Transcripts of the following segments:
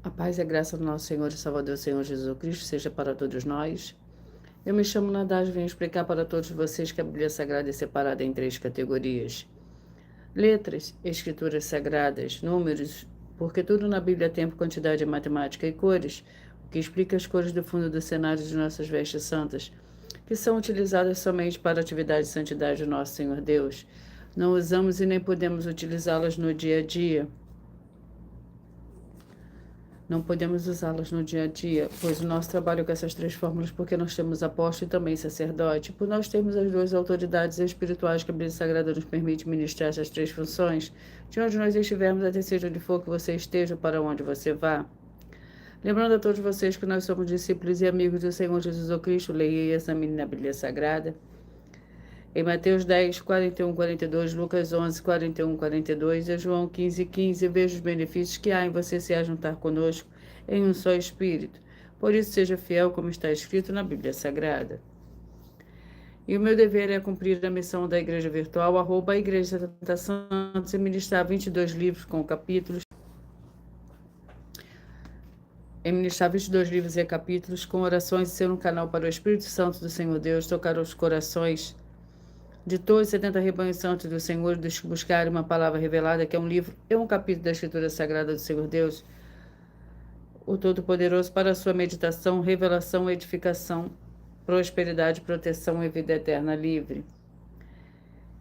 A paz e a graça do nosso Senhor e Salvador, Senhor Jesus Cristo, seja para todos nós. Eu me chamo Nadaz e venho explicar para todos vocês que a Bíblia Sagrada é separada em 3 categorias: letras, escrituras sagradas, números, porque tudo na Bíblia tem quantidade matemática, e cores, o que explica as cores do fundo do cenário de nossas vestes santas, que são utilizadas somente para a atividade de santidade do nosso Senhor Deus. Não usamos e nem podemos utilizá-las no dia a dia. Não podemos usá-las no dia a dia, pois o nosso trabalho com essas 3 fórmulas, porque nós temos apóstolo e também sacerdote, por nós termos as 2 autoridades espirituais que a Bíblia Sagrada nos permite ministrar essas 3 funções, de onde nós estivermos, até seja onde for que você esteja, para onde você vá. Lembrando a todos vocês que nós somos discípulos e amigos do Senhor Jesus Cristo, leia e examine na Bíblia Sagrada. Em Mateus 10, 41, 42, Lucas 11, 41, 42 e João 15, 15, veja os benefícios que há em você se ajuntar conosco em um só Espírito. Por isso, seja fiel como está escrito na Bíblia Sagrada. E o meu dever é cumprir a missão da Igreja Virtual, @ Igreja Santa Santos, e ministrar 22 livros com capítulos. Ministrar 22 livros e capítulos com orações e ser um canal para o Espírito Santo do Senhor Deus tocar os corações de todos os 70 rebanhos santos do Senhor, buscar uma palavra revelada, que é um livro e um capítulo da Escritura Sagrada do Senhor Deus, o Todo-Poderoso, para a sua meditação, revelação, edificação, prosperidade, proteção e vida eterna livre.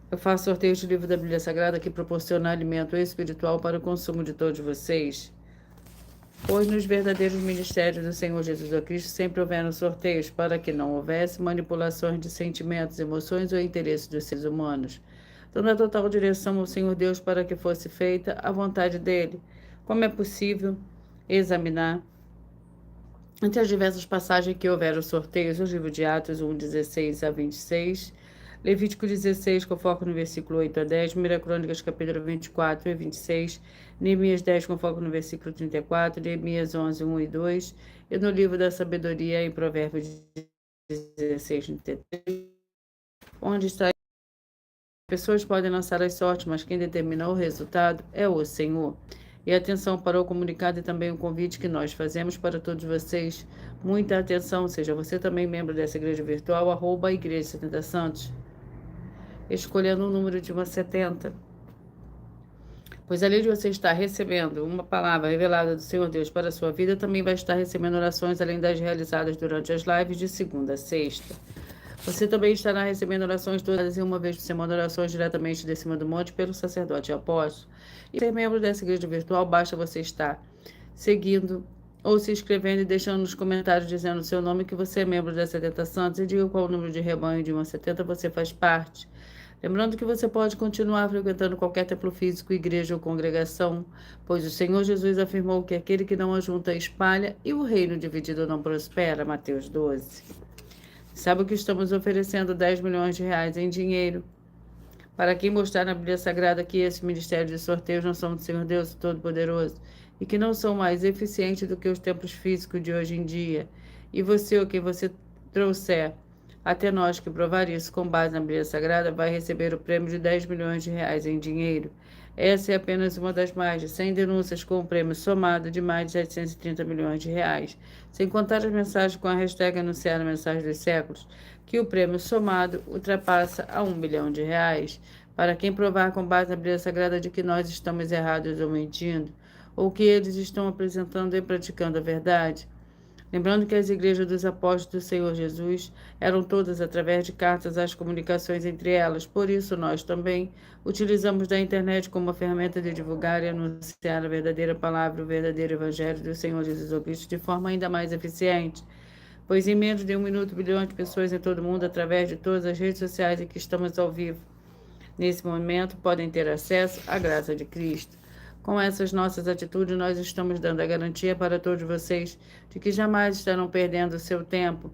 Eu faço sorteio de livro da Bíblia Sagrada que proporciona alimento espiritual para o consumo de todos vocês. Pois nos verdadeiros ministérios do Senhor Jesus Cristo sempre houveram sorteios para que não houvesse manipulações de sentimentos, emoções ou interesses dos seres humanos, dando a total direção ao Senhor Deus para que fosse feita a vontade dele. Como é possível examinar entre as diversas passagens que houveram sorteios, o livro de Atos 1, 16 a 26, Levítico 16, com foco no versículo 8 a 10, 1 Crônicas, capítulo 24 e 26, Neemias 10, com foco no versículo 34, Neemias 11, 1 e 2, e no livro da sabedoria, em Provérbios 16, 33, onde está: pessoas podem lançar as sortes, mas quem determina o resultado é o Senhor. E atenção para o comunicado e também o convite que nós fazemos para todos vocês. Muita atenção, seja você também membro dessa igreja virtual, @ Igreja 70 Santos, escolhendo o número de 1 a 70. Pois além de você estar recebendo uma palavra revelada do Senhor Deus para a sua vida, também vai estar recebendo orações além das realizadas durante as lives de segunda a sexta. Você também estará recebendo orações todas uma vez por semana, orações diretamente de cima do monte pelo sacerdote e apóstolo. E ser membro dessa igreja virtual, basta você estar seguindo ou se inscrevendo e deixando nos comentários dizendo o seu nome, que você é membro da 70 Santos, e diga qual o número de rebanho de 1 a 70 você faz parte. Lembrando que você pode continuar frequentando qualquer templo físico, igreja ou congregação, pois o Senhor Jesus afirmou que aquele que não ajunta espalha, e o reino dividido não prospera. Mateus 12. Sabe o que estamos oferecendo? 10 milhões de reais em dinheiro para quem mostrar na Bíblia Sagrada que esse ministério de sorteios não são do Senhor Deus Todo-Poderoso e que não são mais eficientes do que os templos físicos de hoje em dia. E você, ou quem você trouxer até nós que provar isso com base na Bíblia Sagrada, vai receber o prêmio de 10 milhões de reais em dinheiro. Essa é apenas uma das mais de 100 denúncias com um prêmio somado de mais de 730 milhões de reais, sem contar as mensagens com a hashtag Anunciar a Mensagem dos Séculos, que o prêmio somado ultrapassa a 1 bilhão de reais, para quem provar com base na Bíblia Sagrada de que nós estamos errados ou mentindo, ou que eles estão apresentando e praticando a verdade. Lembrando que as igrejas dos apóstolos do Senhor Jesus eram todas através de cartas, as comunicações entre elas. Por isso, nós também utilizamos da internet como uma ferramenta de divulgar e anunciar a verdadeira palavra, o verdadeiro evangelho do Senhor Jesus Cristo de forma ainda mais eficiente. Pois em menos de 1 minuto, bilhões de pessoas em todo o mundo, através de todas as redes sociais em que estamos ao vivo, nesse momento, podem ter acesso à graça de Cristo. Com essas nossas atitudes, nós estamos dando a garantia para todos vocês de que jamais estarão perdendo o seu tempo,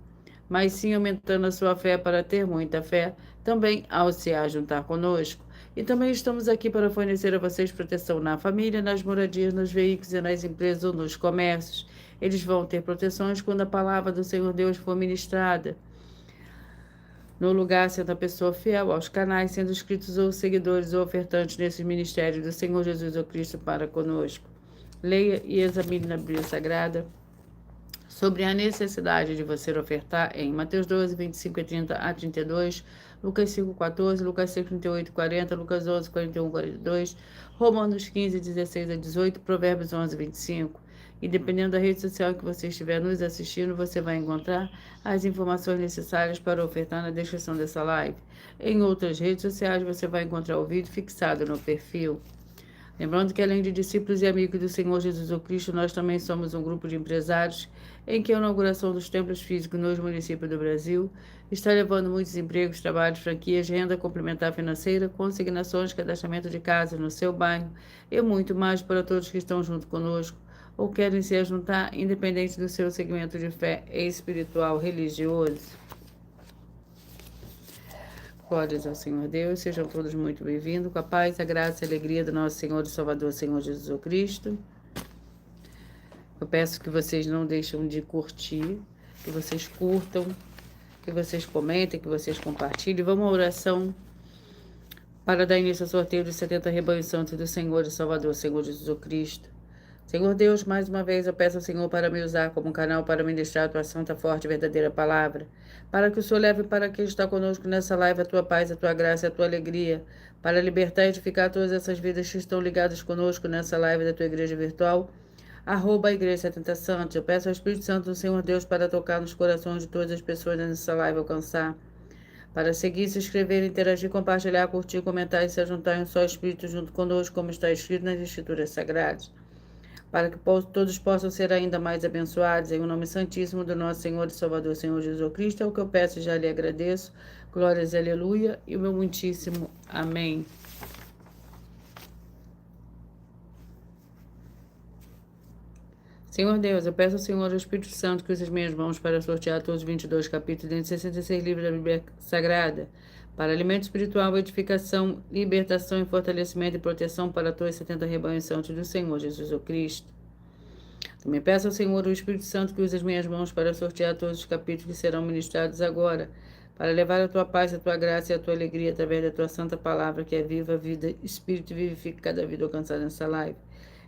mas sim aumentando a sua fé para ter muita fé, também ao se ajuntar conosco. E também estamos aqui para fornecer a vocês proteção na família, nas moradias, nos veículos e nas empresas ou nos comércios. Eles vão ter proteções quando a palavra do Senhor Deus for ministrada. No lugar, sendo a pessoa fiel aos canais, sendo inscritos ou seguidores ou ofertantes nesses ministérios do Senhor Jesus ou Cristo para conosco. Leia e examine na Bíblia Sagrada sobre a necessidade de você ofertar em Mateus 12, 25 e 30 a 32, Lucas 5, 14, Lucas 6, 38 e 40, Lucas 11, 41 e 42, Romanos 15, 16 a 18, Provérbios 11, 25. E dependendo da rede social que você estiver nos assistindo, você vai encontrar as informações necessárias para ofertar na descrição dessa live. Em outras redes sociais, você vai encontrar o vídeo fixado no perfil. Lembrando que, além de discípulos e amigos do Senhor Jesus Cristo, nós também somos um grupo de empresários em que a inauguração dos templos físicos nos municípios do Brasil está levando muitos empregos, trabalhos, franquias, renda complementar financeira, consignações, cadastramento de casas no seu bairro e muito mais para todos que estão junto conosco ou querem se juntar, independente do seu segmento de fé espiritual religioso. Glórias ao Senhor Deus, sejam todos muito bem-vindos, com a paz, a graça e a alegria do nosso Senhor e Salvador, Senhor Jesus Cristo. Eu peço que vocês não deixem de curtir, que vocês curtam, que vocês comentem, que vocês compartilhem. Vamos à oração para dar início ao sorteio dos 70 rebanhos santos do Senhor e Salvador, Senhor Jesus Cristo. Senhor Deus, mais uma vez eu peço ao Senhor para me usar como canal para ministrar a tua santa, forte e verdadeira palavra, para que o Senhor leve para quem está conosco nessa live a tua paz, a tua graça e a tua alegria, para libertar e edificar todas essas vidas que estão ligadas conosco nessa live da tua igreja virtual, @ Igreja 70 Santos. Eu peço ao Espírito Santo do Senhor Deus para tocar nos corações de todas as pessoas nessa live alcançar, para seguir, se inscrever, interagir, compartilhar, curtir, comentar e se juntar em um só Espírito junto conosco, como está escrito nas Escrituras Sagradas, para que todos possam ser ainda mais abençoados, em o nome santíssimo do nosso Senhor e Salvador, Senhor Jesus Cristo, é o que eu peço e já lhe agradeço. Glórias, aleluia, e o meu muitíssimo amém. Senhor Deus, eu peço ao Senhor, ao Espírito Santo, que use as minhas mãos para sortear todos os 22 capítulos dentro de 66 livros da Bíblia Sagrada, para alimento espiritual, edificação, libertação e fortalecimento e proteção para todos os 70 rebanhos santos do Senhor Jesus Cristo. Também peço ao Senhor, o Espírito Santo, que use as minhas mãos para sortear todos os capítulos que serão ministrados agora, para levar a tua paz, a tua graça e a tua alegria através da tua santa palavra, que é viva, vida, espírito e vivifica cada vida alcançada nessa live.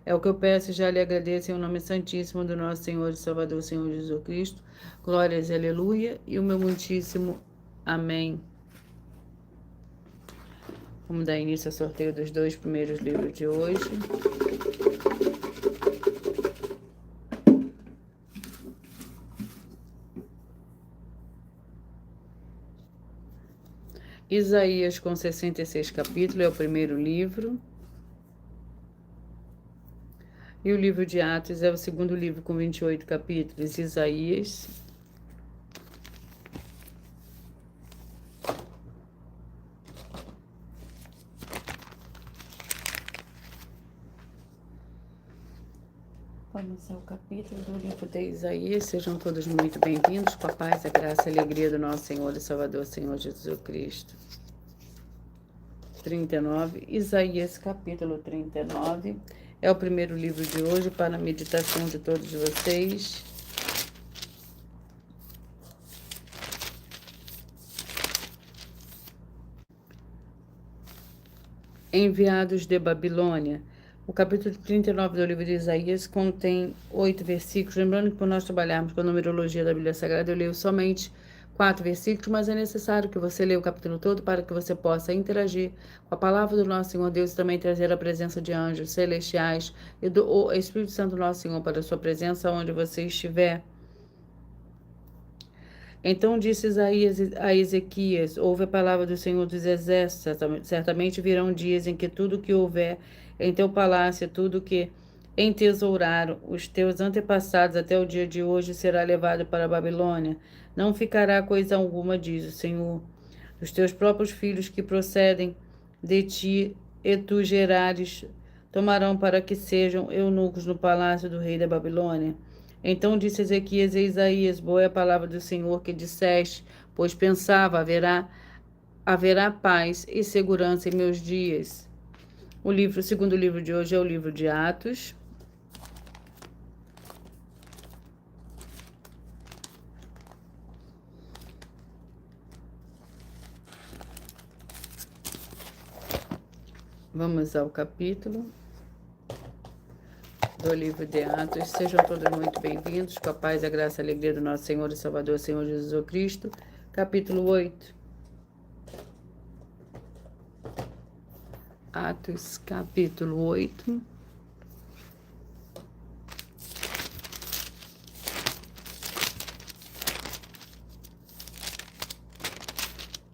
É o que eu peço e já lhe agradeço em nome santíssimo do nosso Senhor e Salvador, Senhor Jesus Cristo. Glórias, aleluia, e o meu muitíssimo amém. Vamos dar início ao sorteio dos 2 primeiros livros de hoje. Isaías com 66 capítulos é o primeiro livro. E o livro de Atos é o segundo livro com 28 capítulos. Isaías. Vamos ao capítulo do livro de Isaías. Sejam todos muito bem-vindos, com a paz, a graça e a alegria do nosso Senhor e Salvador, Senhor Jesus Cristo. 39, Isaías capítulo 39. É o primeiro livro de hoje para a meditação de todos vocês. Enviados de Babilônia. O capítulo 39 do livro de Isaías contém 8 versículos. Lembrando que, por nós trabalharmos com a numerologia da Bíblia Sagrada, eu leio somente 4 versículos, mas é necessário que você leia o capítulo todo para que você possa interagir com a palavra do nosso Senhor Deus e também trazer a presença de anjos celestiais e do Espírito Santo nosso Senhor para a sua presença onde você estiver. Então disse Isaías a Ezequias: ouve a palavra do Senhor dos Exércitos, certamente virão dias em que tudo que houver em teu palácio, tudo que entesouraram os teus antepassados até o dia de hoje, será levado para a Babilônia. Não ficará coisa alguma, diz o Senhor. Os teus próprios filhos que procedem de ti e tu gerares, tomarão para que sejam eunucos no palácio do rei da Babilônia. Então disse Ezequias a Isaías: boa é a palavra do Senhor que disseste, pois pensava, haverá paz e segurança em meus dias. O segundo livro de hoje é o livro de Atos. Vamos ao capítulo. do livro de Atos. Sejam todos muito bem-vindos, com a paz, a graça e a alegria do nosso Senhor e Salvador, Senhor Jesus Cristo. Capítulo 8. Atos, capítulo 8.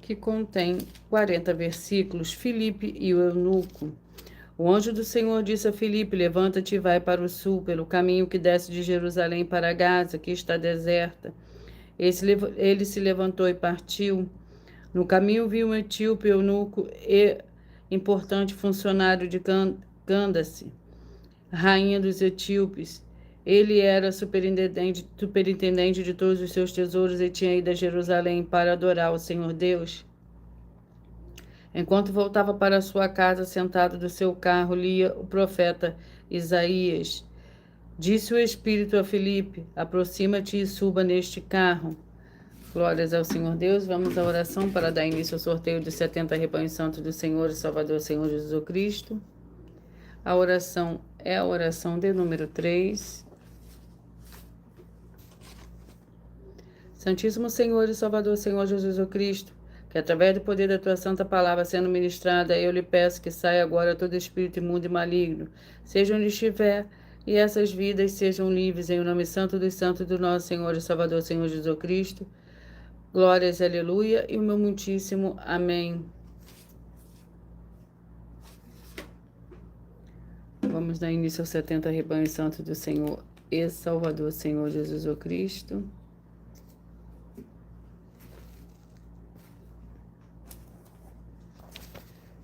Que contém 40 versículos. Filipe e o eunuco. O anjo do Senhor disse a Filipe: levanta-te e vai para o sul, pelo caminho que desce de Jerusalém para Gaza, que está deserta. Ele se levantou e partiu. No caminho viu um etíope eunuco e importante funcionário de Candace, rainha dos etíopes. Ele era superintendente de todos os seus tesouros e tinha ido a Jerusalém para adorar o Senhor Deus. Enquanto voltava para sua casa, sentado do seu carro, lia o profeta Isaías. Disse o Espírito a Filipe: aproxima-te e suba neste carro. Glórias ao Senhor Deus. Vamos à oração para dar início ao sorteio dos 70 rebanhos santos do Senhor e Salvador, Senhor Jesus Cristo. A oração é a oração de número 3. Santíssimo Senhor e Salvador, Senhor Jesus Cristo, que através do poder da tua santa palavra sendo ministrada, eu lhe peço que saia agora todo espírito imundo e maligno, seja onde estiver, e essas vidas sejam livres em o nome santo dos santos do nosso Senhor e Salvador, Senhor Jesus Cristo. Glórias, aleluia, e o meu muitíssimo amém. Vamos dar início aos 70 rebanhos santos do Senhor e Salvador, Senhor Jesus Cristo.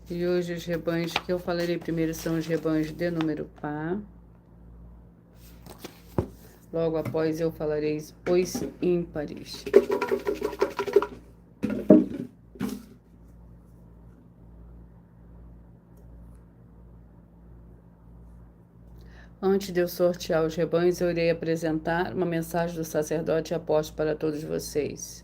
E hoje os rebanhos que eu falarei primeiro são os rebanhos de número par. Logo após eu falarei os ímpares. Antes de eu sortear os rebanhos, eu irei apresentar uma mensagem do sacerdote e apóstolo para todos vocês.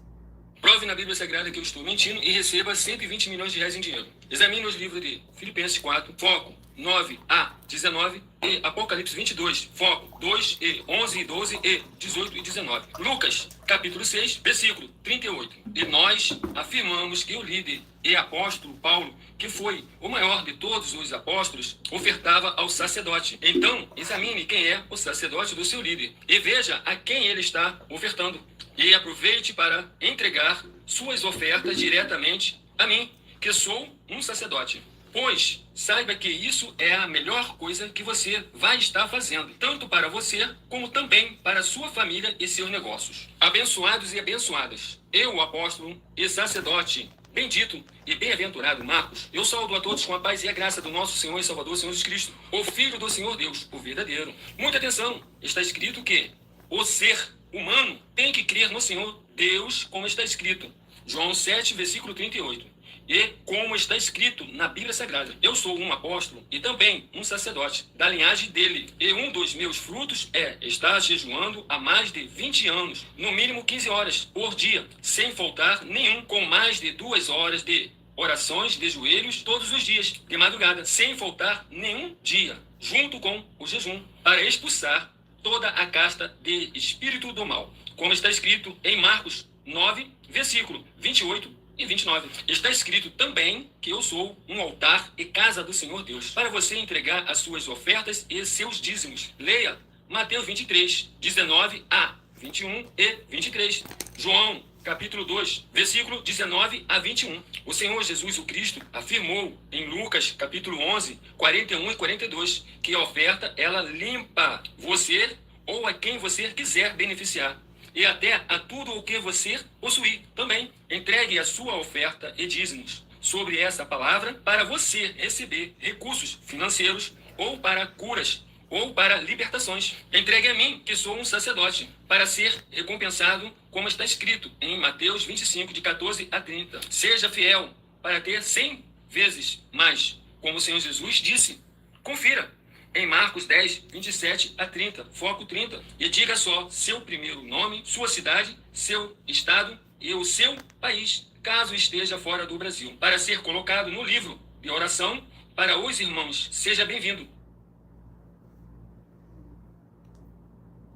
Prove na Bíblia Sagrada que eu estou mentindo e receba 120 milhões de reais em dinheiro. Examine os livros de Filipenses 4, foco 9 a 19 e Apocalipse 22, foco 2 e 11 e 12 e 18 e 19. Lucas, capítulo 6, versículo 38. E nós afirmamos que o líder e apóstolo Paulo, que foi o maior de todos os apóstolos, ofertava ao sacerdote. Então, examine quem é o sacerdote do seu líder e veja a quem ele está ofertando. E aproveite para entregar suas ofertas diretamente a mim, que sou um sacerdote. Pois saiba que isso é a melhor coisa que você vai estar fazendo, tanto para você como também para sua família e seus negócios. Abençoados e abençoadas, eu, o apóstolo e sacerdote bendito e bem-aventurado Marcos, eu saúdo a todos com a paz e a graça do nosso Senhor e Salvador, Senhor Jesus Cristo, o Filho do Senhor Deus, o verdadeiro. Muita atenção, está escrito que o ser humano tem que crer no Senhor Deus, como está escrito. João 7, versículo 38. E como está escrito na Bíblia Sagrada, eu sou um apóstolo e também um sacerdote da linhagem dele. E um dos meus frutos é estar jejuando há mais de 20 anos, no mínimo 15 horas por dia, sem faltar nenhum, com mais de 2 horas de orações de joelhos todos os dias, de madrugada, sem faltar nenhum dia, junto com o jejum, para expulsar toda a casta de espírito do mal, como está escrito em Marcos 9, versículo 28 e 29. Está escrito também que eu sou um altar e casa do Senhor Deus, para você entregar as suas ofertas e seus dízimos. Leia Mateus 23, 19 a 21 e 23. João, capítulo 2, versículo 19 a 21. O Senhor Jesus o Cristo afirmou em Lucas, capítulo 11, 41 e 42, que a oferta, ela limpa você ou a quem você quiser beneficiar. E até a tudo o que você possuir também. Entregue a sua oferta e dízimos sobre essa palavra para você receber recursos financeiros ou para curas ou para libertações. Entregue a mim, que sou um sacerdote, para ser recompensado, como está escrito em Mateus 25, de 14 a 30. Seja fiel para ter 100 vezes mais, como o Senhor Jesus disse. Confira em Marcos 10, 27 a 30, foco 30. E diga só seu primeiro nome, sua cidade, seu estado e o seu país, caso esteja fora do Brasil, para ser colocado no livro de oração para os irmãos. Seja bem-vindo.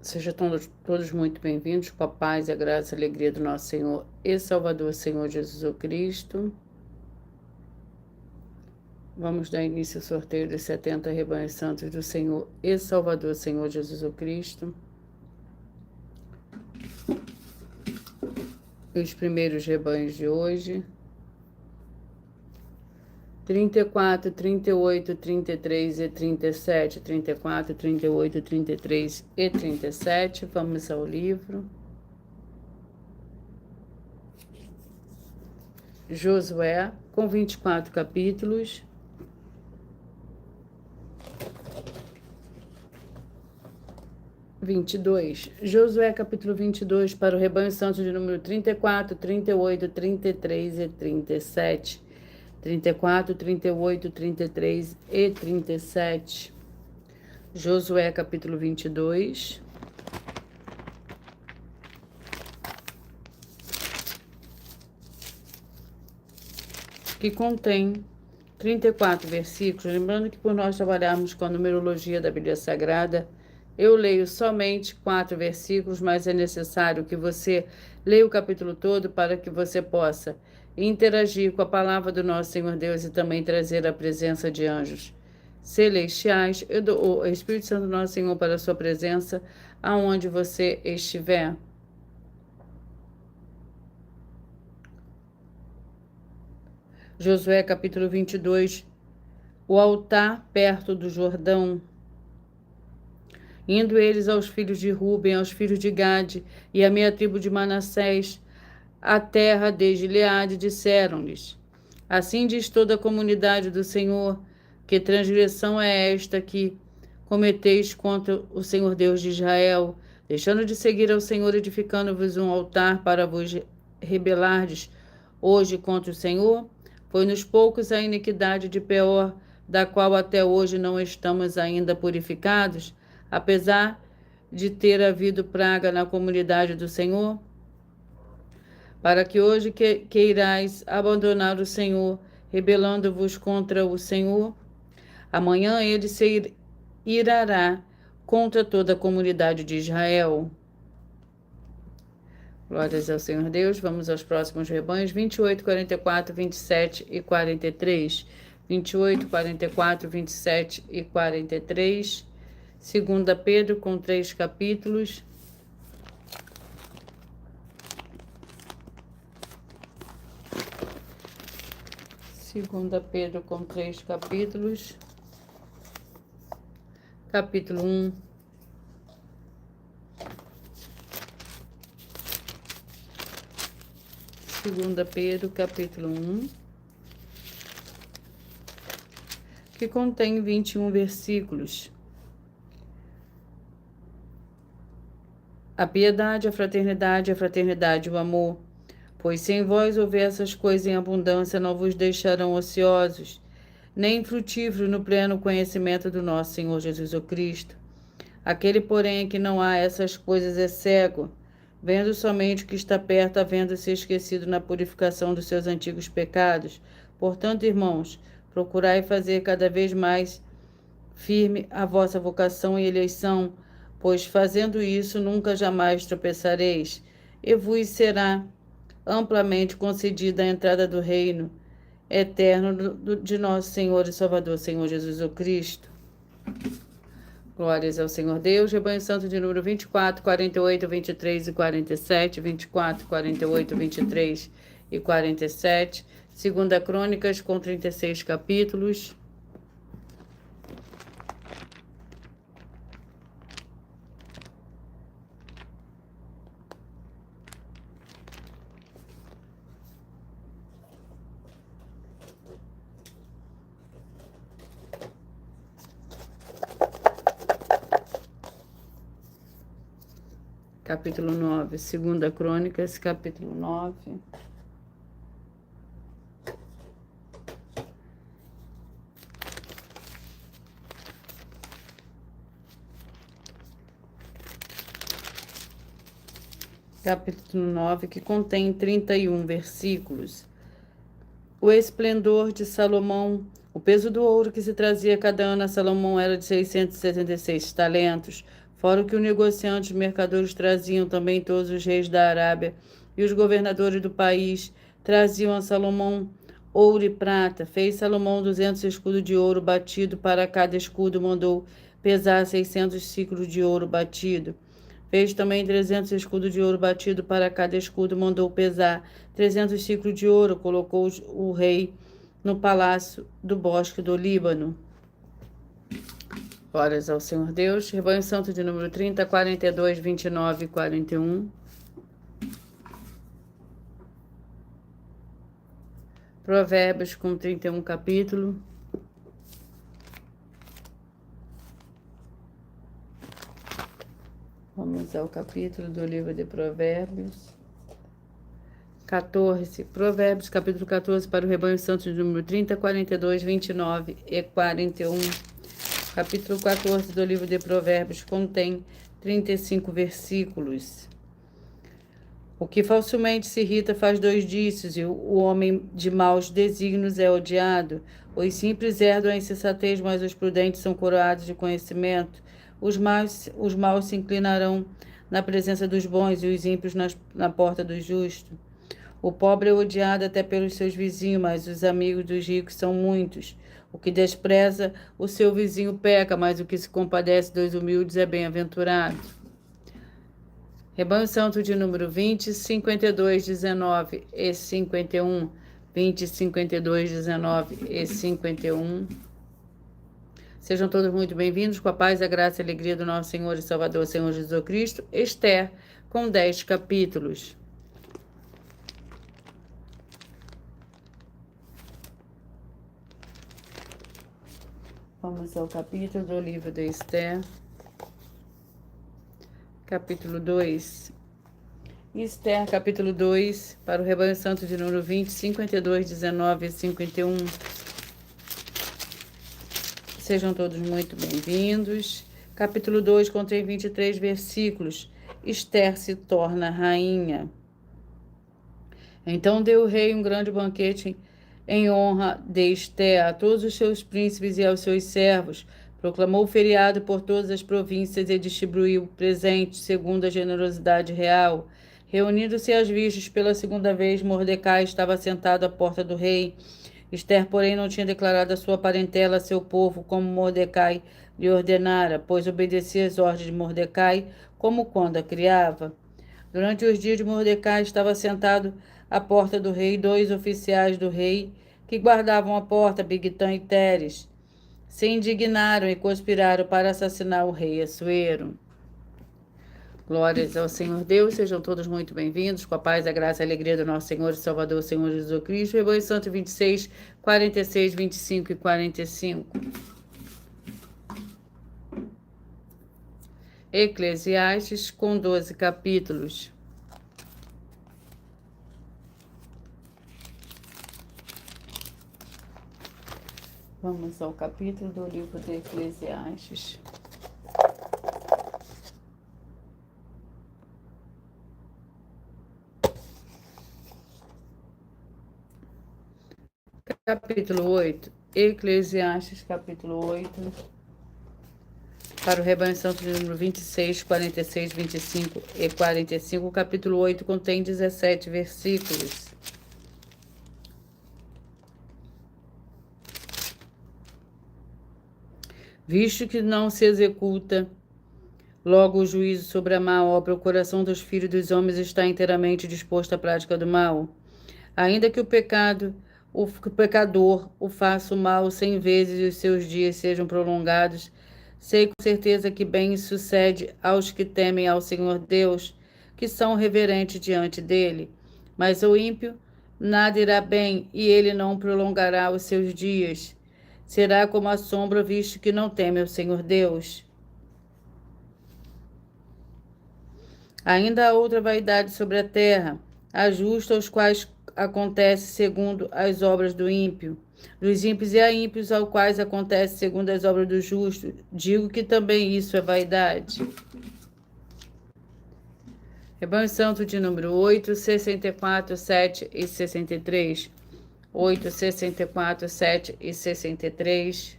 Sejam todos muito bem-vindos com a paz, a graça e a alegria do nosso Senhor e Salvador, Senhor Jesus Cristo. Vamos dar início ao sorteio dos 70 rebanhos santos do Senhor e Salvador, Senhor Jesus Cristo. Os primeiros rebanhos de hoje: 34, 38, 33 e 37, 34, 38, 33 e 37. Vamos ao livro. Josué, com 24 capítulos. Josué, capítulo 22, para o rebanho santo de número 34, 38, 33 e 37. 34, 38, 33 e 37. Josué, capítulo 22. Que contém 34 versículos. Lembrando que por nós trabalharmos com a numerologia da Bíblia Sagrada, eu leio somente 4 versículos, mas é necessário que você leia o capítulo todo para que você possa interagir com a palavra do nosso Senhor Deus e também trazer a presença de anjos celestiais e do Espírito Santo do nosso Senhor para a sua presença aonde você estiver. Josué capítulo 22, o altar perto do Jordão. Indo eles aos filhos de Ruben, aos filhos de Gade e à meia tribo de Manassés, a terra de Gileade, disseram-lhes: assim diz toda a comunidade do Senhor, que transgressão é esta que cometeis contra o Senhor Deus de Israel, deixando de seguir ao Senhor, edificando-vos um altar para vos rebelardes hoje contra o Senhor? Foi-nos poucos a iniquidade de Peor, da qual até hoje não estamos ainda purificados, apesar de ter havido praga na comunidade do Senhor? Para que hoje queirais abandonar o Senhor, rebelando-vos contra o Senhor, amanhã ele se irará contra toda a comunidade de Israel. Glórias ao Senhor Deus. Vamos aos próximos rebanhos: 28, 44, 27 e 43. 28, 44, 27 e 43. 2 Pedro, com 3 capítulos. Segunda Pedro, com 3 capítulos. Capítulo 1. Segunda Pedro, capítulo 1. Que contém 21 versículos. A piedade, a fraternidade e o amor. Pois se em vós houver essas coisas em abundância, não vos deixarão ociosos, nem infrutíferos no pleno conhecimento do nosso Senhor Jesus Cristo. Aquele, porém, em que não há essas coisas é cego, vendo somente o que está perto, havendo-se esquecido na purificação dos seus antigos pecados. Portanto, irmãos, procurai fazer cada vez mais firme a vossa vocação e eleição, pois fazendo isso nunca jamais tropeçareis, e vos será amplamente concedida a entrada do reino eterno de nosso Senhor e Salvador, Senhor Jesus Cristo. Glórias ao Senhor Deus. Rebanho santo de número 24, 48, 23 e 47. 24, 48, 23 e 47. 2 Crônicas, com 36 capítulos. Capítulo 9, 2 Crônicas, capítulo 9. Capítulo 9, que contém 31 versículos. O esplendor de Salomão. O peso do ouro que se trazia cada ano a Salomão era de 676 talentos. fora o que os negociantes e mercadores traziam, também todos os reis da Arábia e os governadores do país traziam a Salomão ouro e prata. Fez Salomão 200 escudos de ouro batido, para cada escudo mandou pesar 600 ciclos de ouro batido. Fez também 300 escudos de ouro batido, para cada escudo mandou pesar 300 ciclos de ouro. Colocou o rei no palácio do bosque do Líbano. Glórias ao Senhor Deus. Rebanho Santo de número 30, 42, 29 e 41. Provérbios com 31 capítulo. Vamos ao capítulo do livro de Provérbios. 14. Provérbios, capítulo 14, para o Rebanho Santo de número 30, 42, 29 e 41. Capítulo 14 do livro de Provérbios contém 35 versículos. O que falsamente se irrita faz 2 dícios, e o homem de maus desígnios é odiado. Os simples herdam a insensatez, mas os prudentes são coroados de conhecimento. Os maus se inclinarão na presença dos bons, e os ímpios na porta dos justos. O pobre é odiado até pelos seus vizinhos, mas os amigos dos ricos são muitos. O que despreza o seu vizinho peca, mas o que se compadece dos humildes é bem-aventurado. Rebanho Santo de número 20, 52, 19 e 51. 20, 52, 19 e 51. Sejam todos muito bem-vindos, com a paz, a graça e a alegria do nosso Senhor e Salvador, Senhor Jesus Cristo. Esther, com 10 capítulos. Vamos ao capítulo do livro de Esther. Capítulo 2. Esther, capítulo 2, para o Rebanho Santo de número 20, 52, 19 e 51. Sejam todos muito bem-vindos. Capítulo 2 contém 23 versículos. Esther se torna rainha. Então deu o rei um grande banquete em honra de Esther a todos os seus príncipes e aos seus servos. Proclamou feriado por todas as províncias e distribuiu presentes segundo a generosidade real. Reunindo-se às vistas pela segunda vez, Mordecai estava sentado à porta do rei. Esther, porém, não tinha declarado a sua parentela a seu povo, como Mordecai lhe ordenara, pois obedecia às ordens de Mordecai, como quando a criava. Durante os dias de Mordecai estava sentado à porta do rei 2 oficiais do rei, que guardavam a porta, Bigtã e Teres. Se indignaram e conspiraram para assassinar o rei Assuero. Glórias ao Senhor Deus, sejam todos muito bem-vindos, com a paz, a graça e a alegria do nosso Senhor e Salvador, Senhor Jesus Cristo. Rebanho Santo 26, 46, 25 e 45. Eclesiastes, com 12 capítulos. Vamos ao capítulo do livro de Eclesiastes. Capítulo 8. Eclesiastes, capítulo 8. Para o Rebanho Santo de número 26, 46, 25 e 45. O capítulo 8 contém 17 versículos. Visto que não se executa logo o juízo sobre a má obra, o coração dos filhos dos homens está inteiramente disposto à prática do mal. Ainda que o pecador o faça o mal 100 vezes e os seus dias sejam prolongados, sei com certeza que bem sucede aos que temem ao Senhor Deus, que são reverentes diante dele. Mas o ímpio nada irá bem, e ele não prolongará os seus dias. Será como a sombra, visto que não teme ao Senhor Deus. Ainda há outra vaidade sobre a terra, a justa, aos quais acontece segundo as obras do ímpio. Dos ímpios e a ímpios, aos quais acontece segundo as obras do justo. Digo que também isso é vaidade. Rebanho Santo de número 8, 64, 7 e 63. 8, 64, 7 e 63.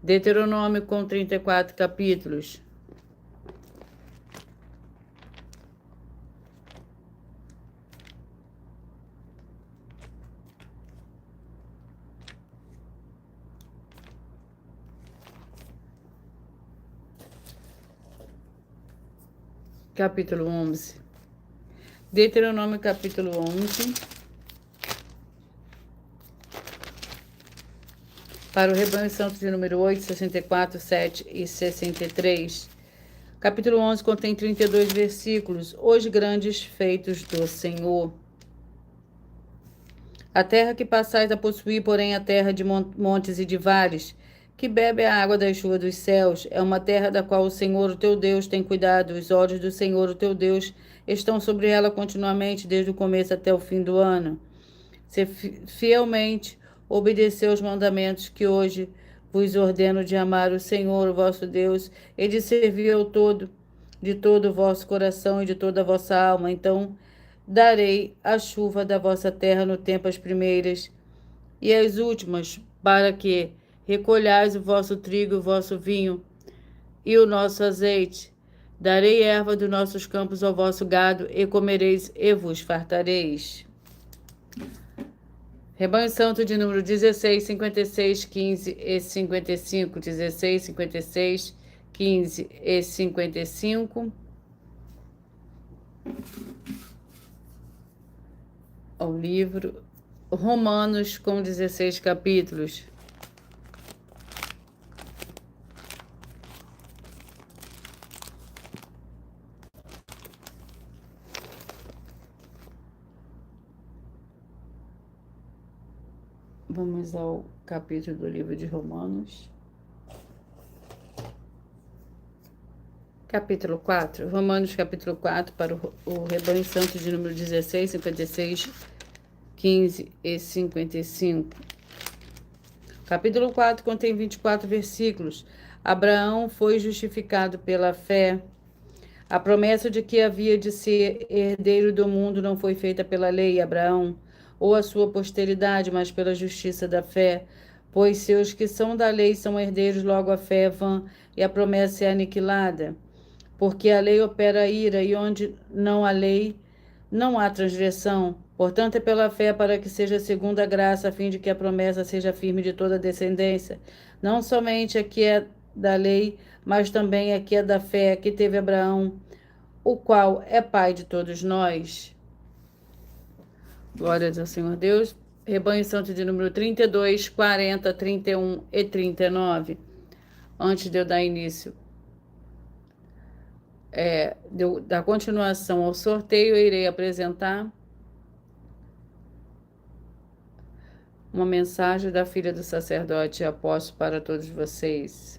Deuteronômio com 34 capítulos. capítulo 11. Deuteronômio, capítulo 11. Para o rebanho santo de número 8, 64, 7 e 63. Capítulo 11 contém 32 versículos. Os grandes feitos do Senhor. A terra que passais a possuir, porém, a terra de montes e de vales, que bebe a água das chuvas dos céus, é uma terra da qual o Senhor, o teu Deus, tem cuidado. Os olhos do Senhor, o teu Deus, estão sobre ela continuamente, desde o começo até o fim do ano. Se fielmente obedecer aos mandamentos que hoje vos ordeno de amar o Senhor, o vosso Deus, e de servir ao todo, de todo o vosso coração e de toda a vossa alma, então darei a chuva da vossa terra no tempo as primeiras e as últimas, para que recolhais o vosso trigo, o vosso vinho e o nosso azeite. Darei erva dos nossos campos ao vosso gado, e comereis e vos fartareis. Rebanho Santo de número 16, 56, 15 e 55. 16, 56, 15 e 55. O livro Romanos, com 16 capítulos. Vamos ao capítulo do livro de Romanos. Capítulo 4. Romanos, capítulo 4, para o rebanho santo de número 16, 56, 15 e 55. Capítulo 4 contém 24 versículos. Abraão foi justificado pela fé. A promessa de que havia de ser herdeiro do mundo não foi feita pela lei, Abraão, ou a sua posteridade, mas pela justiça da fé. Pois se os que são da lei são herdeiros, logo a fé é vã e a promessa é aniquilada. Porque a lei opera a ira, e onde não há lei, não há transgressão. Portanto, é pela fé para que seja segundo a graça, a fim de que a promessa seja firme de toda a descendência. Não somente a que é da lei, mas também a que é da fé, que teve Abraão, o qual é pai de todos nós. Glórias ao Senhor Deus. Rebanho Santo de número 32, 40, 31 e 39. Antes de eu dar início, da continuação ao sorteio, eu irei apresentar uma mensagem da filha do sacerdote e apóstolo para todos vocês.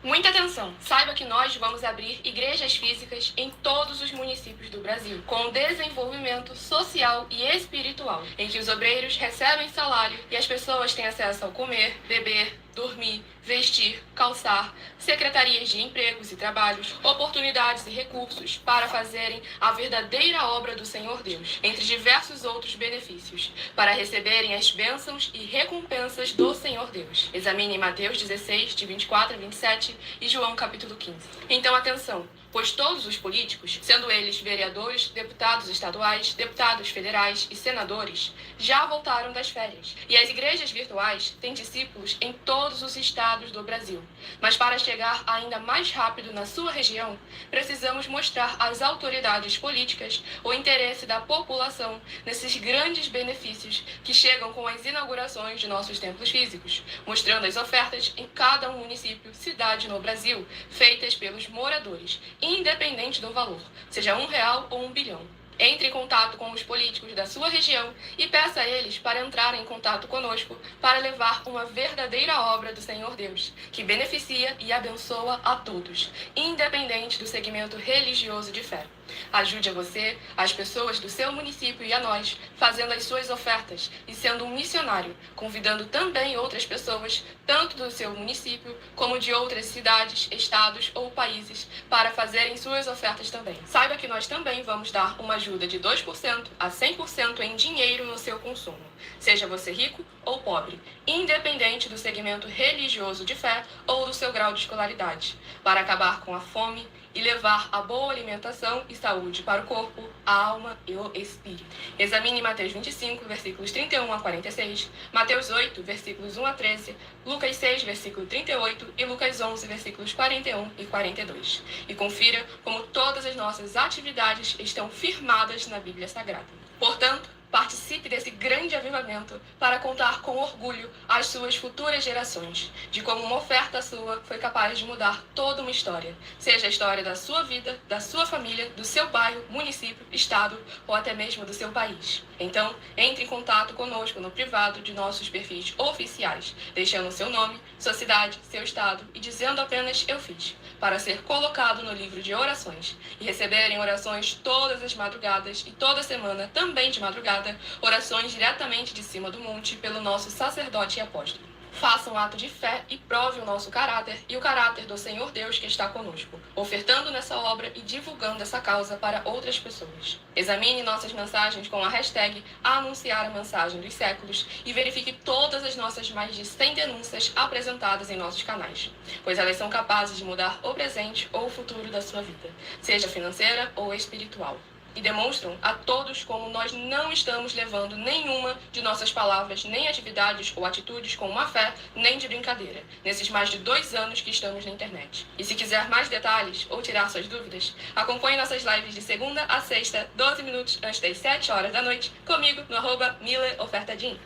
Muita atenção! Saiba que nós vamos abrir igrejas físicas em todos os municípios do Brasil, com desenvolvimento social e espiritual, em que os obreiros recebem salário e as pessoas têm acesso ao comer, beber, dormir, vestir, calçar, secretarias de empregos e trabalhos, oportunidades e recursos para fazerem a verdadeira obra do Senhor Deus, entre diversos outros benefícios, para receberem as bênçãos e recompensas do Senhor Deus. Examine Mateus 16, de 24 a 27 e João capítulo 15. Então, atenção! Pois todos os políticos, sendo eles vereadores, deputados estaduais, deputados federais e senadores, já voltaram das férias. E as igrejas virtuais têm discípulos em todos os estados do Brasil. Mas para chegar ainda mais rápido na sua região, precisamos mostrar às autoridades políticas o interesse da população nesses grandes benefícios que chegam com as inaugurações de nossos templos físicos, mostrando as ofertas em cada município, cidade no Brasil, feitas pelos moradores, independente do valor, seja R$1 ou 1 bilhão. Entre em contato com os políticos da sua região e peça a eles para entrarem em contato conosco para levar uma verdadeira obra do Senhor Deus, que beneficia e abençoa a todos, independente do segmento religioso de fé. Ajude a você, as pessoas do seu município e a nós, fazendo as suas ofertas e sendo um missionário, convidando também outras pessoas, tanto do seu município como de outras cidades, estados ou países, para fazerem suas ofertas também. Saiba que nós também vamos dar uma ajuda de 2% a 100% em dinheiro no seu consumo, seja você rico ou pobre, independente do segmento religioso de fé ou do seu grau de escolaridade, para acabar com a fome e levar a boa alimentação e saúde para o corpo, a alma e o espírito. Examine Mateus 25, versículos 31 a 46, Mateus 8, versículos 1 a 13, Lucas 6, versículo 38 e Lucas 11, versículos 41 e 42. E confira como todas as nossas atividades estão firmadas na Bíblia Sagrada. Portanto, participe desse grande avivamento para contar com orgulho às suas futuras gerações de como uma oferta sua foi capaz de mudar toda uma história, seja a história da sua vida, da sua família, do seu bairro, município, estado ou até mesmo do seu país. Então, entre em contato conosco no privado de nossos perfis oficiais, deixando seu nome, sua cidade, seu estado e dizendo apenas "eu fiz", para ser colocado no livro de orações e receberem orações todas as madrugadas e toda semana, também de madrugada, orações diretamente de cima do monte pelo nosso sacerdote e apóstolo. Faça um ato de fé e prove o nosso caráter e o caráter do Senhor Deus que está conosco, ofertando nessa obra e divulgando essa causa para outras pessoas. Examine nossas mensagens com a hashtag Anunciar a Mensagem dos Séculos e verifique todas as nossas mais de 100 denúncias apresentadas em nossos canais, pois elas são capazes de mudar o presente ou o futuro da sua vida, seja financeira ou espiritual. E demonstram a todos como nós não estamos levando nenhuma de nossas palavras, nem atividades ou atitudes com má fé, nem de brincadeira, nesses mais de 2 anos que estamos na internet. E se quiser mais detalhes ou tirar suas dúvidas, acompanhe nossas lives de segunda a sexta, 12 minutos antes das 7 horas da noite, comigo no @MileOfertaDin.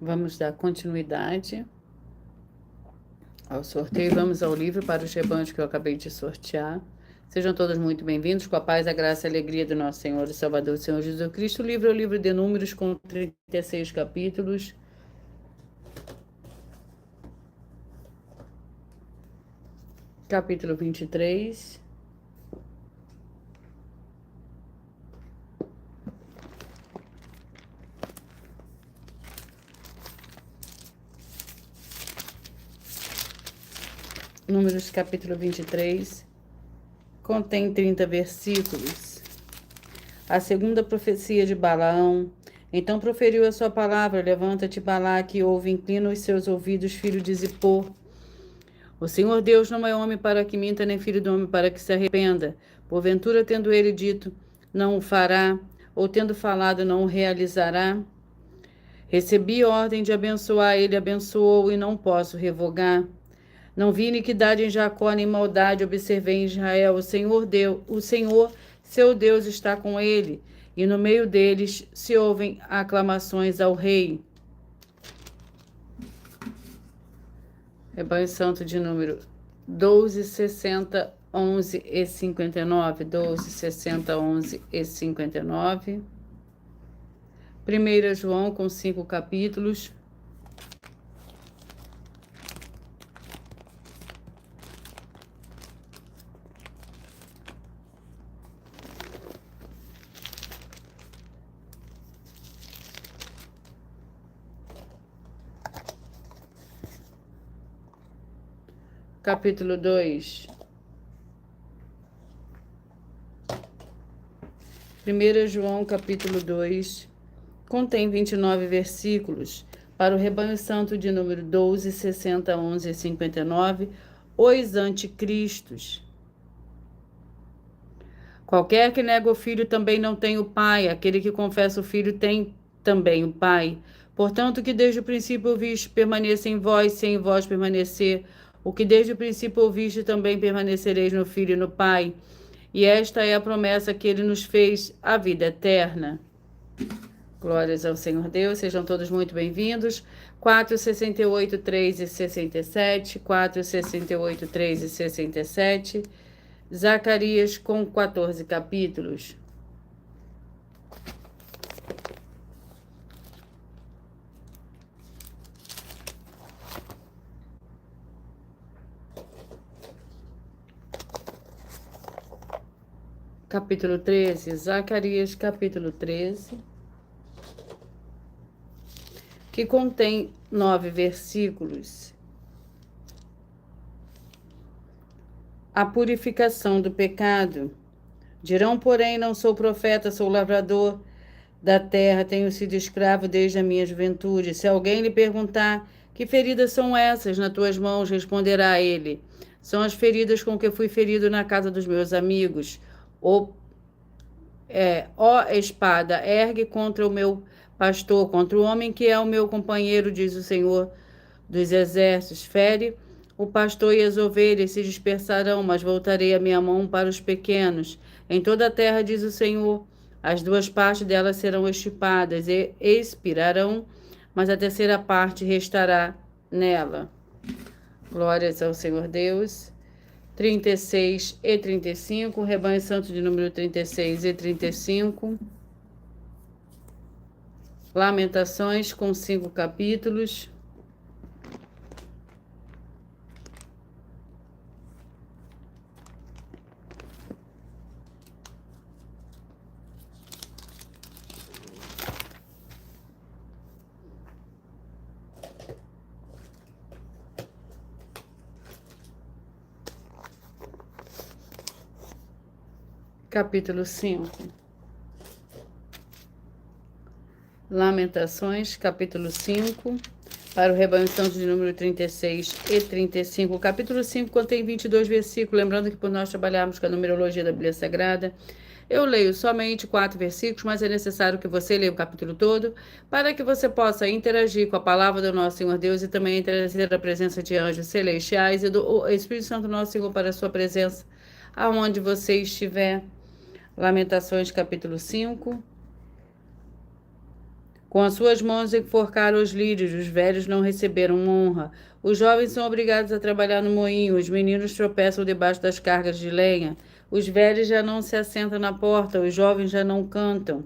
Vamos dar continuidade ao sorteio. Vamos ao livro para os rebanhos que eu acabei de sortear. Sejam todos muito bem-vindos, com a paz, a graça e a alegria do nosso Senhor e Salvador, Senhor Jesus Cristo. O livro é o livro de Números, com 36 capítulos. Capítulo 23. Números capítulo 23, contém 30 versículos. A segunda profecia de Balaão. Então proferiu a sua palavra: levanta-te, Balaque, e ouve, inclina os seus ouvidos, filho de Zippor. O Senhor Deus não é homem para que minta, nem filho de homem para que se arrependa. Porventura, tendo ele dito, não o fará, ou tendo falado, não o realizará? Recebi ordem de abençoar, ele abençoou, e não posso revogar. Não vi iniquidade em Jacó, nem maldade observei em Israel. O Senhor, seu Deus, está com ele, e no meio deles se ouvem aclamações ao rei. Rebanho Santo de número 12, 60, 11 e 59. 12, 60, 11 e 59. 1 João, com 5 capítulos. Capítulo 2. 1 João, capítulo 2, contém 29 versículos. Para o rebanho santo de número 12, 60, 11 e 59, os anticristos. Qualquer que nega o filho também não tem o pai. Aquele que confessa o filho tem também o pai. Portanto, o que desde o princípio ouviste permaneça em vós, se em vós permanecer. O que desde o princípio ouviste também permanecereis no Filho e no Pai. E esta é a promessa que ele nos fez, a vida eterna. Glórias ao Senhor Deus, sejam todos muito bem-vindos. 4, 68, 3 e 67. 4, 68, 3 e 67. Zacarias, com 14 capítulos. Capítulo 13, Zacarias, capítulo 13, que contém 9 versículos. A purificação do pecado. Dirão, porém, não sou profeta, sou lavrador. da terra, tenho sido escravo desde a minha juventude. Se alguém lhe perguntar: que feridas são essas nas tuas mãos? Responderá ele: são as feridas com que fui ferido na casa dos meus amigos. Ó espada, ergue contra o meu pastor, contra o homem que é o meu companheiro, diz o Senhor dos exércitos. Fere o pastor e as ovelhas se dispersarão, mas voltarei a minha mão para os pequenos. Em toda a terra, diz o Senhor, as duas partes delas serão extirpadas e expirarão, mas a terceira parte restará nela. Glórias ao Senhor Deus. 36 e 35, rebanho santo de número 36 e 35. Lamentações com 5 capítulos. Capítulo 5. Lamentações, capítulo 5, para o rebanho santo de número 36 e 35. O capítulo 5 contém 22 versículos, lembrando que por nós trabalharmos com a numerologia da Bíblia Sagrada, eu leio somente 4 versículos, mas é necessário que você leia o capítulo todo, para que você possa interagir com a palavra do nosso Senhor Deus e também trazer a presença de anjos celestiais e do Espírito Santo nosso Senhor para a sua presença, aonde você estiver. Lamentações, capítulo 5. Com as suas mãos enforcaram os lírios, os velhos não receberam honra. Os jovens são obrigados a trabalhar no moinho, os meninos tropeçam debaixo das cargas de lenha. Os velhos já não se assentam na porta, os jovens já não cantam.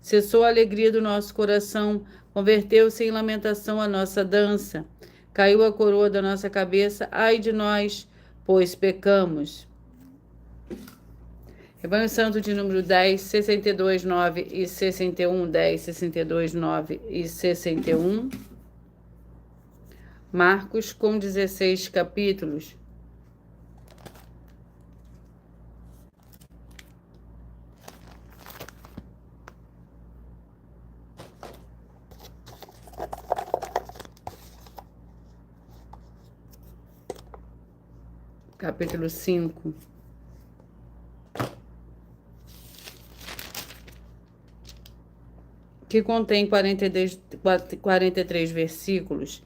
Cessou a alegria do nosso coração, converteu-se em lamentação a nossa dança. Caiu a coroa da nossa cabeça, ai de nós, pois pecamos. Rebanho Santo de número 10, 62, 9 e 61, 10, 62, 9 e 61. Marcos com 16 capítulos. Capítulo 5. Que contém 43 versículos.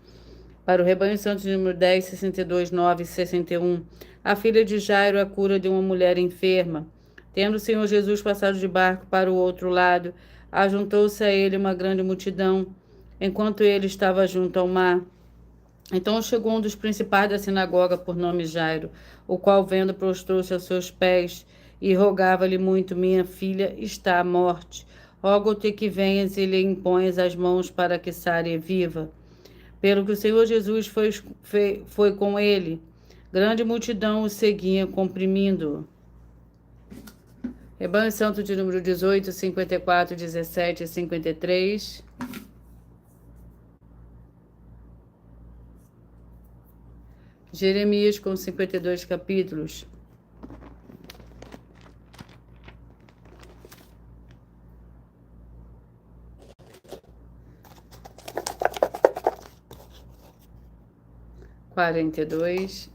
Para o rebanho santo de número 10, 62, 9 e 61. A filha de Jairo, a cura de uma mulher enferma. Tendo o Senhor Jesus passado de barco para o outro lado, ajuntou-se a ele uma grande multidão, enquanto ele estava junto ao mar. Então chegou um dos principais da sinagoga, por nome Jairo, o qual, vendo, prostrou-se aos seus pés e rogava-lhe muito: minha filha está à morte. Rogo-te que venhas e lhe imponhas as mãos para que sare viva. Pelo que o Senhor Jesus foi com ele, grande multidão o seguia, comprimindo-o. Rebanho Santo de número 18, 54, 17 e 53. Jeremias com 52 capítulos. Quarenta e dois.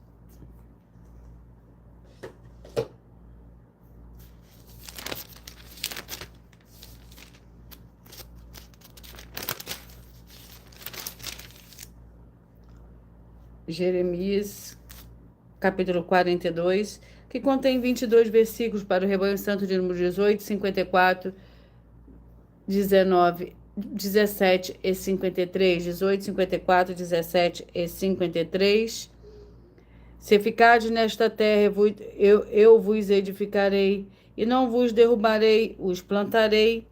Jeremias, capítulo 42, que contém 22 versículos para o rebanho santo de número 18, 54, 19, 17 e 53, 18, 54, 17 e 53. Se ficardes nesta terra, eu vos edificarei, e não vos derrubarei, os plantarei,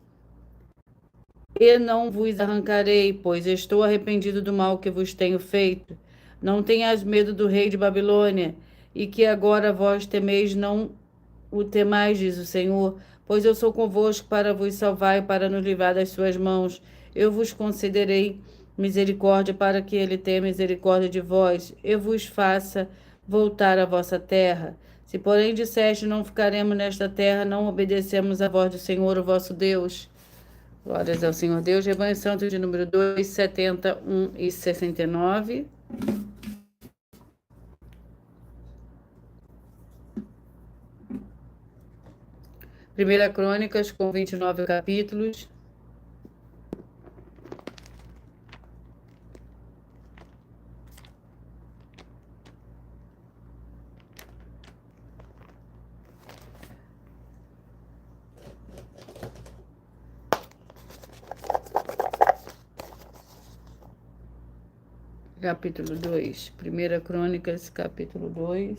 e não vos arrancarei, pois estou arrependido do mal que vos tenho feito. Não tenhas medo do rei de Babilônia, e que agora vós temeis, não o temais, diz o Senhor, pois eu sou convosco para vos salvar e para nos livrar das suas mãos. Eu vos concederei misericórdia para que ele tenha misericórdia de vós, eu vos faça voltar à vossa terra. Se porém disseste, não ficaremos nesta terra, não obedecemos à voz do Senhor, o vosso Deus. Glórias ao Senhor Deus. Rebanho Santo de número 2, 70, 1 e 69. Primeira Crônicas, com 29 capítulos. Capítulo 2. Primeira Crônicas, capítulo 2.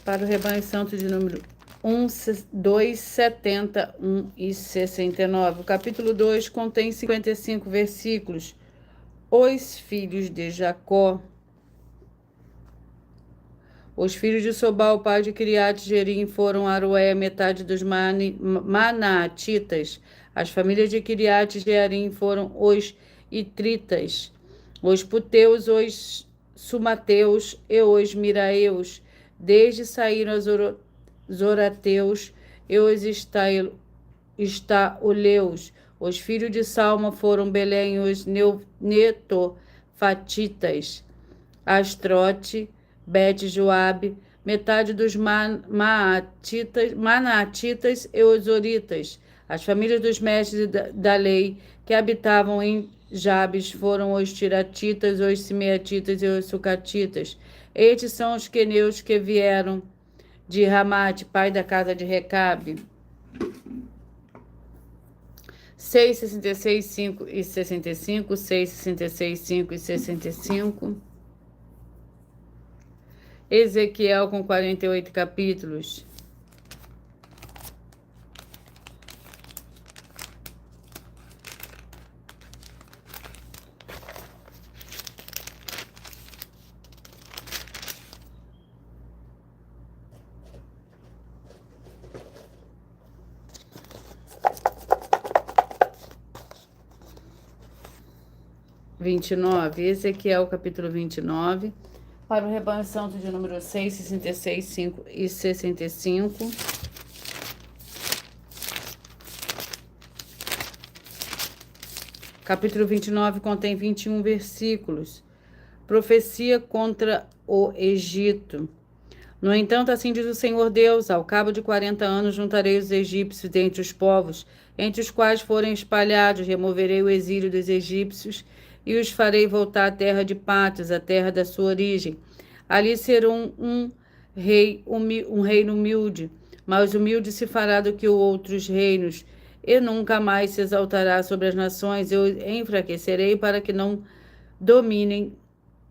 Para o rebanho santo de número 1, 2, 70, 1 e 69. O capítulo 2 contém 55 versículos. Os filhos de Jacó. Os filhos de Sobal, pai de Kiriat Jearim, foram Aroé, metade dos Manaatitas. As famílias de Kiriat Jearim foram os Itritas, os Puteus, os Sumateus e os Miraeus. Desde saíram os Zorateus e os Estaoleus. Os filhos de Salma foram Belém, os Netofatitas, Astrote, Bet-Joabe, metade dos Manaatitas e os Oritas. As famílias dos mestres da lei que habitavam em Jabes foram os Tiratitas, os Simeatitas e os Sucatitas. Estes são os queneus que vieram de Ramate, pai da casa de Recabe. 6, 66, 5 e 65, 6, 66, 5 e 65. Ezequiel, com 48 capítulos. Ezequiel, capítulo 29. Para o rebanho santo de número 6, 66, 5 e 65. Capítulo 29 contém 21 versículos. Profecia contra o Egito. No entanto, assim diz o Senhor Deus, ao cabo de 40 anos juntarei os egípcios dentre os povos, entre os quais forem espalhados, removerei o exílio dos egípcios e os farei voltar à terra de Pátios, a terra da sua origem. Ali serão um reino humilde, mais humilde se fará do que os outros reinos, e nunca mais se exaltará sobre as nações. Eu enfraquecerei para que não dominem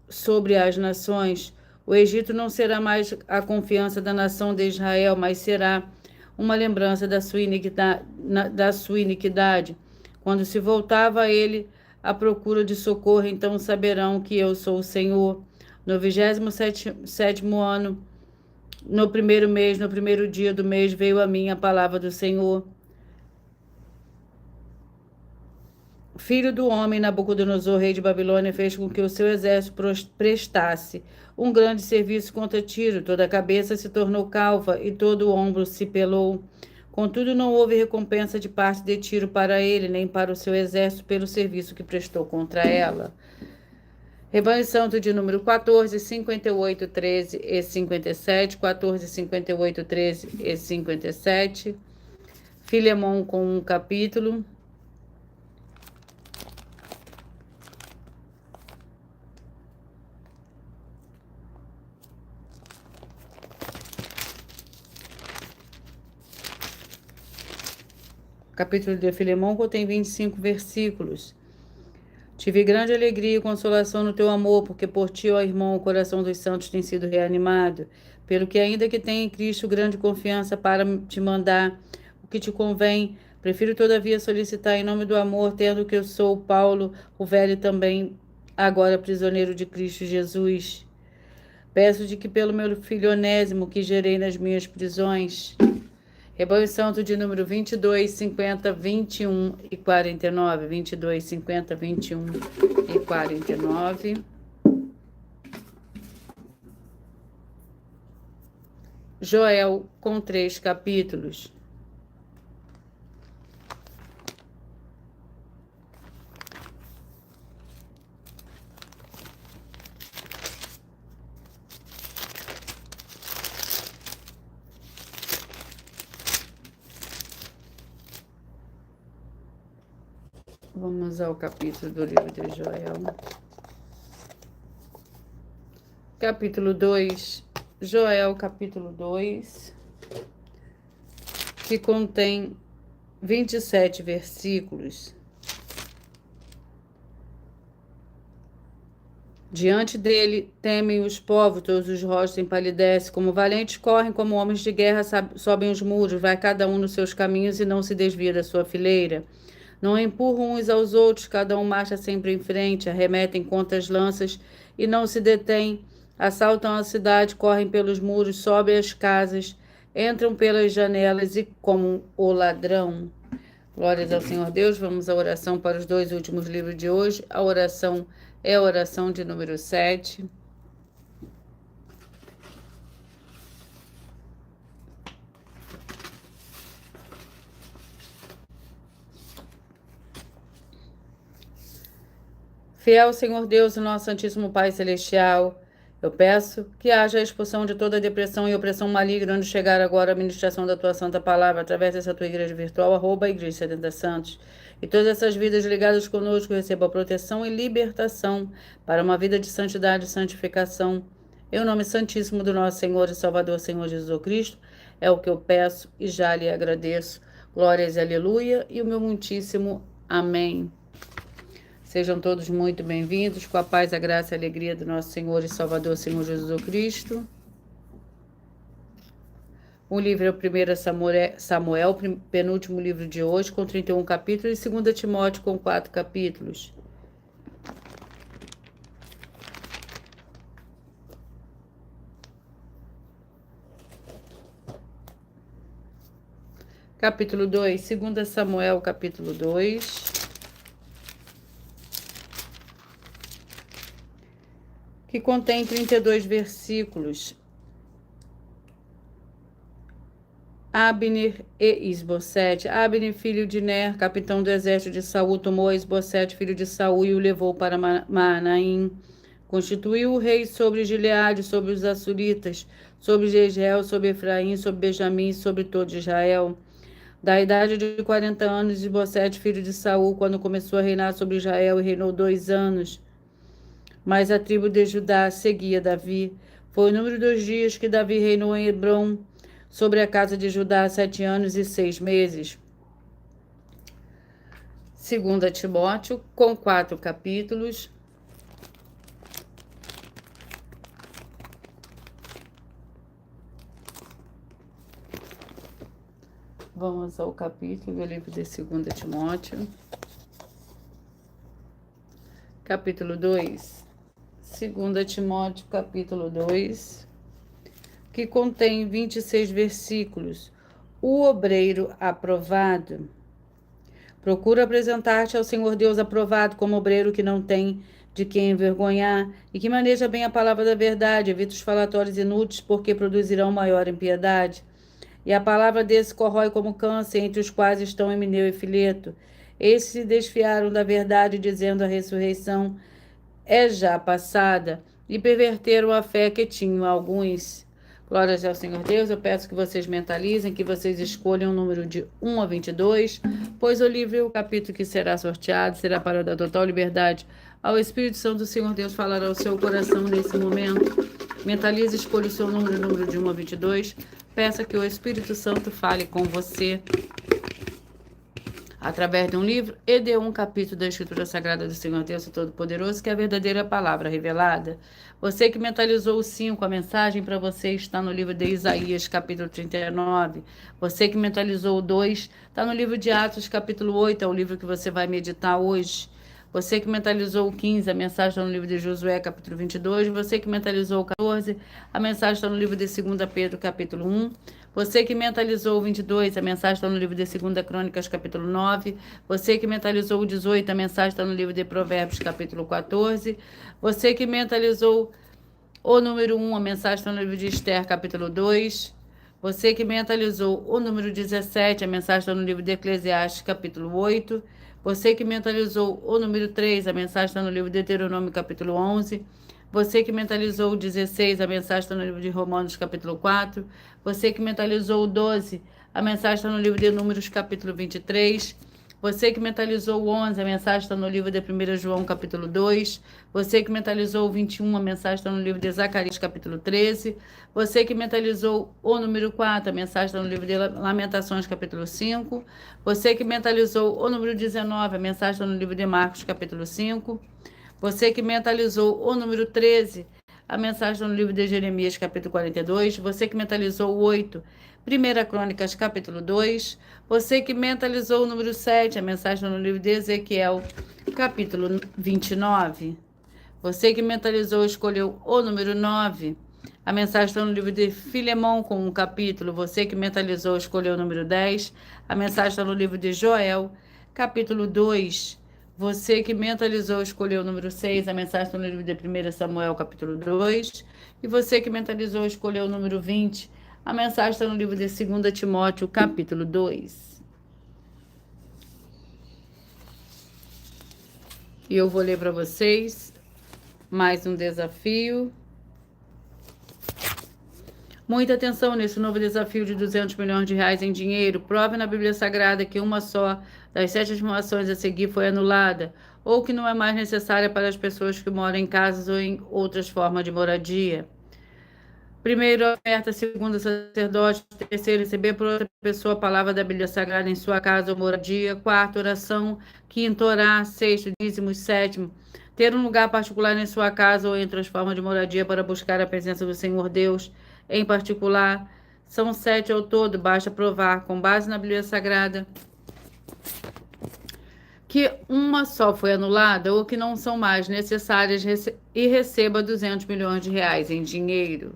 sobre as nações. O Egito não será mais a confiança da nação de Israel, mas será uma lembrança da sua iniquidade. Quando se voltava a ele à procura de socorro, então saberão que eu sou o Senhor. No 27º ano, no primeiro mês, no primeiro dia do mês, veio a mim a palavra do Senhor. Filho do homem, Nabucodonosor, rei de Babilônia, fez com que o seu exército prestasse um grande serviço contra Tiro. Toda a cabeça se tornou calva e todo o ombro se pelou. Contudo, não houve recompensa de parte de Tiro para ele, nem para o seu exército pelo serviço que prestou contra ela. Rebanho santo de número 14, 58, 13 e 57. 14, 58, 13 e 57. Filemon, com um capítulo. O capítulo de Filemon contém 25 versículos. Tive grande alegria e consolação no teu amor, porque por ti, ó irmão, o coração dos santos tem sido reanimado, pelo que ainda que tenha em Cristo grande confiança para te mandar o que te convém, prefiro todavia solicitar em nome do amor, tendo que eu sou Paulo, o velho também, agora prisioneiro de Cristo Jesus. Peço-te que pelo meu filho Onésimo, que gerei nas minhas prisões. Rebanho santo de número 22, 50, 21 e 49. 22, 50, 21 e 49. Joel, com 3 capítulos. Vamos ao capítulo do livro de Joel. Capítulo 2. Joel, capítulo 2, que contém 27 versículos. Diante dele temem os povos, todos os rostos empalidecem, como valentes correm, como homens de guerra sobem os muros, vai cada um nos seus caminhos e não se desvia da sua fileira. Não empurram uns aos outros, cada um marcha sempre em frente, arremetem contra as lanças e não se detêm, assaltam a cidade, correm pelos muros, sobem as casas, entram pelas janelas e como o ladrão. Glórias ao Senhor Deus. Vamos à oração para os 2 últimos livros de hoje. A oração é a oração de número 7. Fiel Senhor Deus, o nosso Santíssimo Pai Celestial, eu peço que haja a expulsão de toda depressão e opressão maligna onde chegar agora a ministração da Tua Santa Palavra, através dessa Tua igreja virtual, @Igreja 70 Santos. E todas essas vidas ligadas conosco recebam proteção e libertação para uma vida de santidade e santificação. Em nome santíssimo do nosso Senhor e Salvador, Senhor Jesus Cristo, é o que eu peço e já lhe agradeço. Glórias e aleluia e o meu muitíssimo amém. Sejam todos muito bem-vindos, com a paz, a graça e a alegria do nosso Senhor e Salvador, Senhor Jesus Cristo. O livro é o 1 Samuel, penúltimo livro de hoje, com 31 capítulos, e 2 Timóteo, com 4 capítulos. Capítulo 2, 2 Samuel, capítulo 2. Que contém 32 versículos. Abner e Isbosete. Abner, filho de Ner, capitão do exército de Saul, tomou Isbosete, filho de Saul, e o levou para Maanaim. Constituiu o rei sobre Gileade, sobre os Assuritas, sobre Jezreel, sobre Efraim, sobre Benjamim e sobre todo Israel. Da idade de 40 anos, Isbosete, filho de Saul, quando começou a reinar sobre Israel, e reinou 2 anos. Mas a tribo de Judá seguia Davi. Foi o número dos dias que Davi reinou em Hebrom, sobre a casa de Judá, 7 anos e 6 meses. 2 Timóteo, com 4 capítulos. Vamos ao capítulo do livro de 2 Timóteo. Capítulo 2. 2 Timóteo, capítulo 2, que contém 26 versículos. O obreiro aprovado. Procura apresentar-te ao Senhor Deus aprovado, como obreiro que não tem de quem envergonhar e que maneja bem a palavra da verdade. Evita os falatórios inúteis, porque produzirão maior impiedade. E a palavra desse corrói como câncer, entre os quais estão Emineu e Fileto. Esses se desfiaram da verdade, dizendo a ressurreição é já passada, e perverteram a fé que tinham alguns. Glórias ao Senhor Deus. Eu peço que vocês mentalizem, que vocês escolham o número de 1 a 22, pois o livro e o capítulo que será sorteado será para dar total liberdade ao Espírito Santo do Senhor Deus falar ao seu coração nesse momento. Mentalize, escolha o seu número de 1 a 22. Peça que o Espírito Santo fale com você através de um livro e de um capítulo da Escritura Sagrada do Senhor Deus Todo-Poderoso, que é a verdadeira palavra revelada. Você que mentalizou o 5, a mensagem para você está no livro de Isaías, capítulo 39. Você que mentalizou o 2, está no livro de Atos, capítulo 8, é o livro que você vai meditar hoje. Você que mentalizou o 15, a mensagem está no livro de Josué, capítulo 22. Você que mentalizou o 14, a mensagem está no livro de 2 Pedro, capítulo 1. Você que mentalizou o 22, a mensagem está no livro de 2 Crônicas, capítulo 9. Você que mentalizou o 18, a mensagem está no livro de Provérbios, capítulo 14. Você que mentalizou o número 1, a mensagem está no livro de Esther, capítulo 2. Você que mentalizou o número 17, a mensagem está no livro de Eclesiastes, capítulo 8. Você que mentalizou o número 3, a mensagem está no livro de Deuteronômio, capítulo 11. Você que mentalizou o 16, a mensagem está no livro de Romanos, capítulo 4. Você que mentalizou o 12, a mensagem está no livro de Números, capítulo 23. Você que mentalizou o 11, a mensagem está no livro de 1 João, capítulo 2. Você que mentalizou o 21, a mensagem está no livro de Zacarias, capítulo 13. Você que mentalizou o número 4, a mensagem está no livro de Lamentações, capítulo 5. Você que mentalizou o número 19, a mensagem está no livro de Marcos, capítulo 5. Você que mentalizou o número 13, a mensagem está no livro de Jeremias, capítulo 42. Você que mentalizou o 8, 1 Crônicas, capítulo 2. Você que mentalizou o número 7, a mensagem está no livro de Ezequiel, capítulo 29. Você que mentalizou, escolheu o número 9. A mensagem está no livro de Filemão, com um capítulo. Você que mentalizou, escolheu o número 10. A mensagem está no livro de Joel, capítulo 2. Você que mentalizou, escolheu o número 6. A mensagem está no livro de 1 Samuel, capítulo 2. E você que mentalizou, escolheu o número 20. A mensagem está no livro de 2 Timóteo, capítulo 2. E eu vou ler para vocês mais um desafio. Muita atenção nesse novo desafio de 200 milhões de reais em dinheiro. Prove na Bíblia Sagrada que uma só das 7 afirmações a seguir foi anulada, ou que não é mais necessária para as pessoas que moram em casas ou em outras formas de moradia. Primeiro, oferta. Segundo, sacerdote. Terceiro, receber por outra pessoa a palavra da Bíblia Sagrada em sua casa ou moradia. Quarto, oração. Quinto, orar. Sexto, dízimos. Sétimo, ter um lugar particular em sua casa ou em outras formas de moradia para buscar a presença do Senhor Deus em particular. São 7 ao todo, basta provar, com base na Bíblia Sagrada, que uma só foi anulada ou que não são mais necessárias e receba 200 milhões de reais em dinheiro.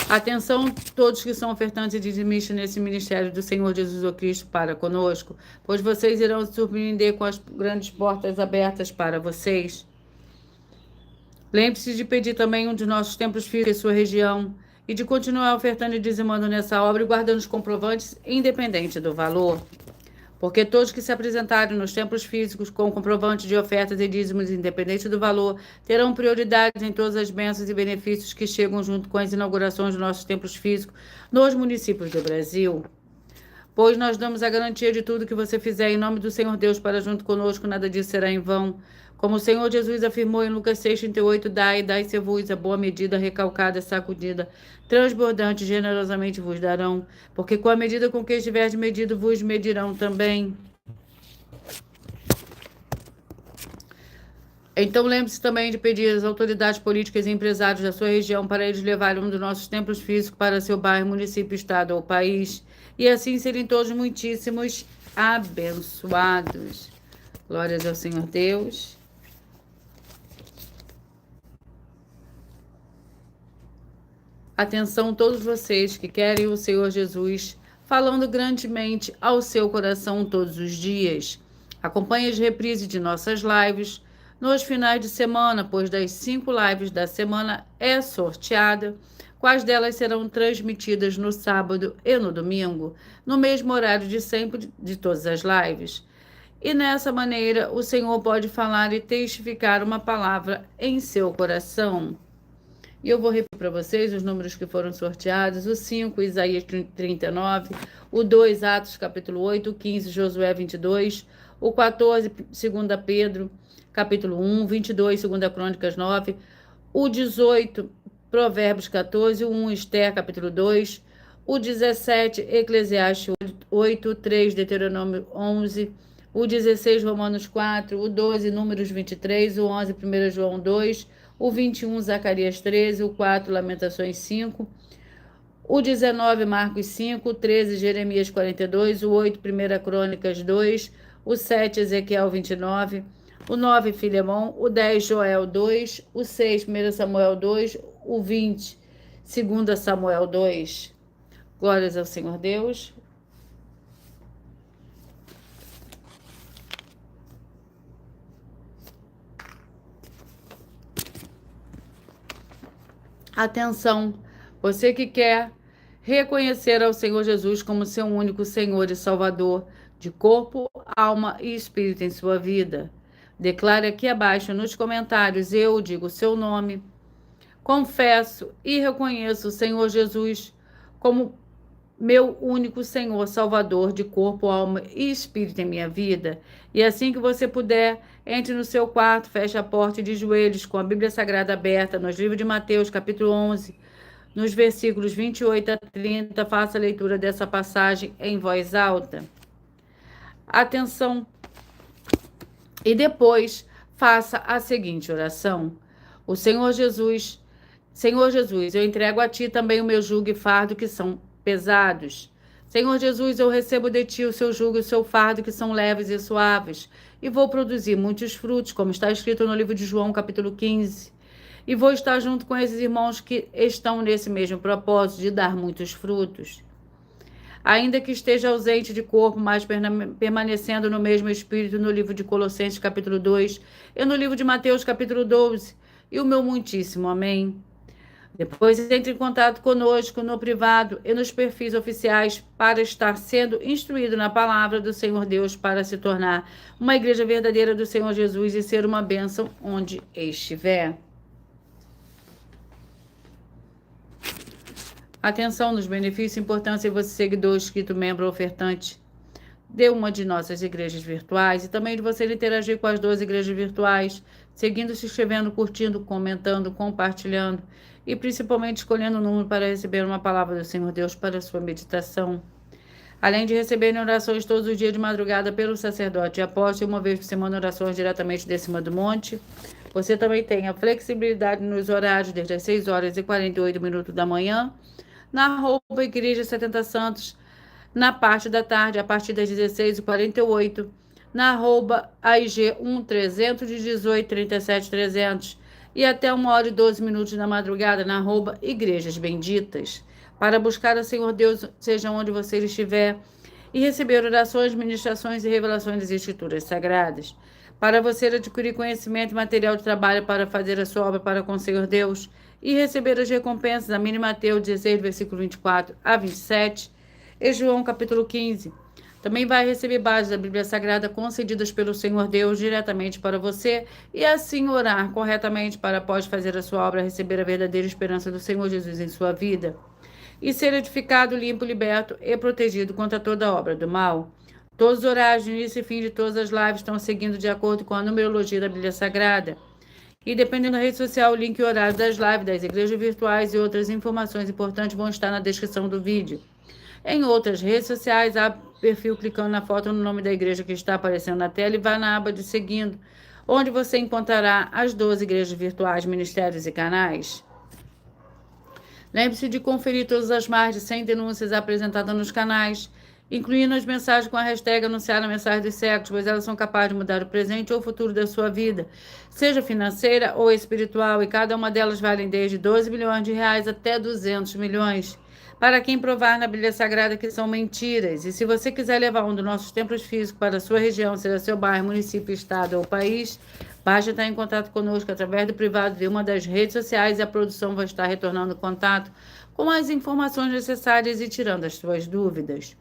Atenção, todos que são ofertantes e dizimistas nesse ministério do Senhor Jesus Cristo para conosco, pois vocês irão se surpreender com as grandes portas abertas para vocês. Lembre-se de pedir também um de nossos templos físicos em sua região e de continuar ofertando e dizimando nessa obra e guardando os comprovantes independente do valor. Porque todos que se apresentarem nos templos físicos com comprovante de ofertas e dízimos independente do valor terão prioridade em todas as bênçãos e benefícios que chegam junto com as inaugurações dos nossos templos físicos nos municípios do Brasil. Pois nós damos a garantia de tudo que você fizer em nome do Senhor Deus para junto conosco, nada disso será em vão. Como o Senhor Jesus afirmou em Lucas 6,38, dai-se-vos a boa medida, recalcada, sacudida, transbordante, generosamente vos darão, porque com a medida com que estiverdes medido, vos medirão também. Então lembre-se também de pedir às autoridades políticas e empresários da sua região para eles levarem um dos nossos templos físicos para seu bairro, município, estado ou país, e assim serem todos muitíssimos abençoados. Glórias ao Senhor Deus. Atenção todos vocês que querem o Senhor Jesus falando grandemente ao seu coração todos os dias. Acompanhe as reprises de nossas lives nos finais de semana, pois das 5 lives da semana é sorteada. Quais delas serão transmitidas no sábado e no domingo, no mesmo horário de sempre de todas as lives. E nessa maneira o Senhor pode falar e testificar uma palavra em seu coração. E eu vou repetir para vocês os números que foram sorteados: o 5, Isaías 39, o 2, Atos capítulo 8, o 15, Josué 22, o 14, 2 Pedro capítulo 1, 22, 2 Crônicas 9, o 18, Provérbios 14, o 1, Esther capítulo 2, o 17, Eclesiastes 8, 3, Deuteronômio 11, o 16, Romanos 4, o 12, Números 23, o 11, 1 João 2, o 21, Zacarias 13, o 4, Lamentações 5, o 19, Marcos 5, o 13, Jeremias 42, o 8, 1 Crônicas 2, o 7, Ezequiel 29, o 9, Filemão, o 10, Joel 2, o 6, 1 Samuel 2, o 20, 2 Samuel 2. Glórias ao Senhor Deus. Atenção, você que quer reconhecer ao Senhor Jesus como seu único Senhor e Salvador de corpo, alma e espírito em sua vida. Declare aqui abaixo nos comentários, eu digo o seu nome, confesso e reconheço o Senhor Jesus como meu único Senhor, Salvador de corpo, alma e espírito em minha vida. E assim que você puder, entre no seu quarto, feche a porta de joelhos com a Bíblia Sagrada aberta, nos livros de Mateus, capítulo 11, nos versículos 28 a 30, faça a leitura dessa passagem em voz alta. Atenção! E depois, faça a seguinte oração. O Senhor Jesus, eu entrego a Ti também o meu jugo e fardo que são pesados. Senhor Jesus, eu recebo de Ti o seu jugo e o seu fardo que são leves e suaves, e vou produzir muitos frutos, como está escrito no livro de João, capítulo 15. E vou estar junto com esses irmãos que estão nesse mesmo propósito de dar muitos frutos. Ainda que esteja ausente de corpo, mas permanecendo no mesmo espírito, no livro de Colossenses, capítulo 2, e no livro de Mateus, capítulo 12, e o meu muitíssimo amém. Depois entre em contato conosco no privado e nos perfis oficiais para estar sendo instruído na palavra do Senhor Deus para se tornar uma igreja verdadeira do Senhor Jesus e ser uma bênção onde estiver. Atenção nos benefícios e importância, você seguidor, inscrito, membro, ofertante de uma de nossas igrejas virtuais e também de você interagir com as 12 igrejas virtuais, seguindo, se inscrevendo, curtindo, comentando, compartilhando e principalmente escolhendo o número para receber uma palavra do Senhor Deus para a sua meditação. Além de receberem orações todos os dias de madrugada pelo sacerdote e apóstolo, uma vez por semana orações diretamente de cima do monte, você também tem a flexibilidade nos horários desde as 6 horas e 48 minutos da manhã, na @ Igreja 70 Santos, na parte da tarde, a partir das 16h48, na @AIG 1300 de 18 37 300 e até 1h12 da madrugada na @Igrejas Benditas, para buscar o Senhor Deus, seja onde você estiver, e receber orações, ministrações e revelações das Escrituras Sagradas. Para você adquirir conhecimento e material de trabalho para fazer a sua obra para com o Senhor Deus e receber as recompensas, a mini Mateus 16, versículo 24 a 27, e João capítulo 15. Também vai receber bases da Bíblia Sagrada concedidas pelo Senhor Deus diretamente para você e assim orar corretamente para, após fazer a sua obra, receber a verdadeira esperança do Senhor Jesus em sua vida e ser edificado, limpo, liberto e protegido contra toda obra do mal. Todos os horários de início e fim de todas as lives estão seguindo de acordo com a numerologia da Bíblia Sagrada. E dependendo da rede social, o link e horário das lives, das igrejas virtuais e outras informações importantes vão estar na descrição do vídeo. Em outras redes sociais, há perfil clicando na foto no nome da igreja que está aparecendo na tela e vai na aba de seguindo, onde você encontrará as 12 igrejas virtuais, ministérios e canais. Lembre-se de conferir todas as mais de 100 denúncias apresentadas nos canais, incluindo as mensagens com a hashtag anunciar a mensagem dos séculos, pois elas são capazes de mudar o presente ou o futuro da sua vida, seja financeira ou espiritual, e cada uma delas vale desde 12 milhões de reais até 200 milhões. Para quem provar na Bíblia Sagrada que são mentiras. E se você quiser levar um dos nossos templos físicos para a sua região, seja seu bairro, município, estado ou país, basta estar em contato conosco através do privado de uma das redes sociais e a produção vai estar retornando contato com as informações necessárias e tirando as suas dúvidas.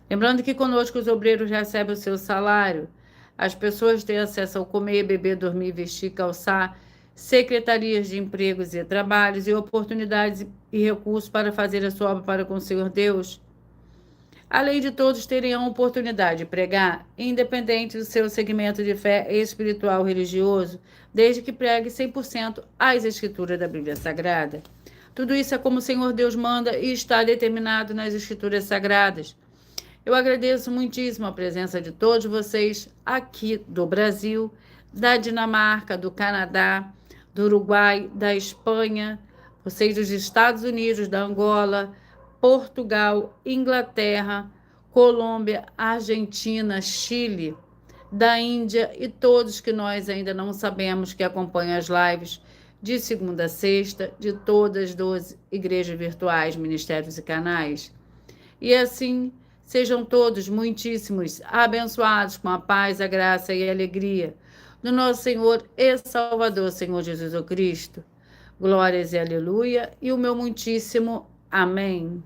Lembrando que conosco os obreiros recebem o seu salário, as pessoas têm acesso ao comer, beber, dormir, vestir, calçar, secretarias de empregos e trabalhos e oportunidades e recursos para fazer a sua obra para com o Senhor Deus. Além de todos terem a oportunidade de pregar, independente do seu segmento de fé espiritual religioso, desde que pregue 100% as Escrituras da Bíblia Sagrada. Tudo isso é como o Senhor Deus manda e está determinado nas Escrituras Sagradas. Eu agradeço muitíssimo a presença de todos vocês aqui do Brasil, da Dinamarca, do Canadá, do Uruguai, da Espanha, vocês dos Estados Unidos, da Angola, Portugal, Inglaterra, Colômbia, Argentina, Chile, da Índia e todos que nós ainda não sabemos que acompanham as lives de segunda a sexta de todas as 12 igrejas virtuais, ministérios e canais. E assim, sejam todos muitíssimos abençoados com a paz, a graça e a alegria do nosso Senhor e Salvador, Senhor Jesus Cristo. glórias e aleluia, e o meu muitíssimo amém.